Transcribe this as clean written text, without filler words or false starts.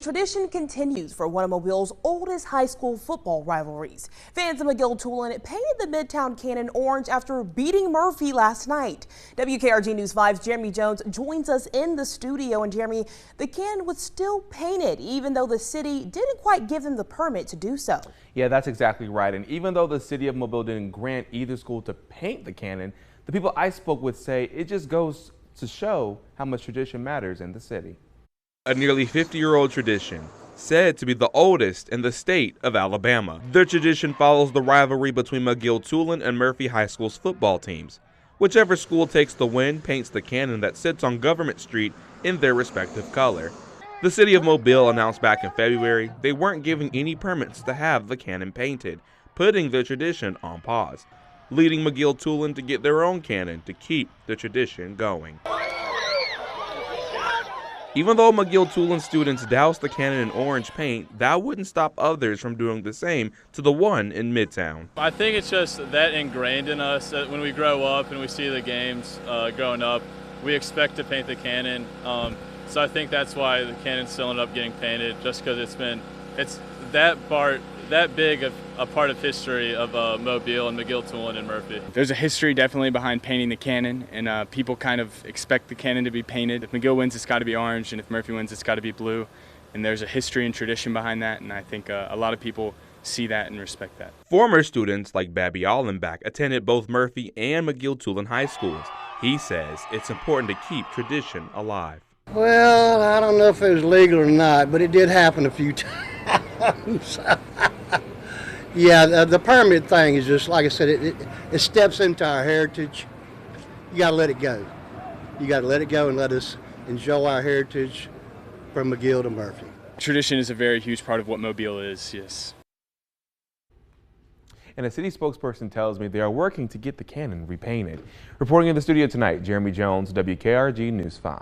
Tradition continues for one of Mobille's oldest high school football rivalries. Fans of McGill-Toolen painted the Midtown Cannon orange after beating Murphy last night. WKRG News 5's Jeremy Jones joins us in the studio. And Jeremy, the cannon was still painted even though the city didn't quite give them the permit to do so. Yeah, that's exactly right. And even though the city of Mobille didn't grant either school to paint the cannon, the people I spoke with say it just goes to show how much tradition matters in the city. A nearly 50-year-old tradition, said to be the oldest in the state of Alabama. Their tradition follows the rivalry between McGill-Toolen and Murphy High School's football teams. Whichever school takes the win paints the cannon that sits on Government Street in their respective color. The city of Mobille announced back in February they weren't giving any permits to have the cannon painted, putting the tradition on pause, leading McGill-Toolen to get their own cannon to keep the tradition going. Even though McGill-Toolen students doused the cannon in orange paint, that wouldn't stop others from doing the same to the one in Midtown. I think it's just that ingrained in us that when we grow up and we see the games growing up, we expect to paint the cannon. So I think that's why the cannon still ended up getting painted, just because it's that big of a part of history of Mobille and McGill-Toolen and Murphy. There's a history definitely behind painting the cannon, and people kind of expect the cannon to be painted. If McGill wins, it's got to be orange, and if Murphy wins, it's got to be blue. And there's a history and tradition behind that, and I think a lot of people see that and respect that. Former students like Babby Allenback attended both Murphy and McGill-Toolen high schools. He says it's important to keep tradition alive. Well, I don't know if it was legal or not, but it did happen a few times. Yeah, the permit thing is just, like I said, it steps into our heritage. You got to let it go. You got to let it go and let us enjoy our heritage from McGill to Murphy. Tradition is a very huge part of what Mobille is, yes. And a city spokesperson tells me they are working to get the cannon repainted. Reporting in the studio tonight, Jeremy Jones, WKRG News 5.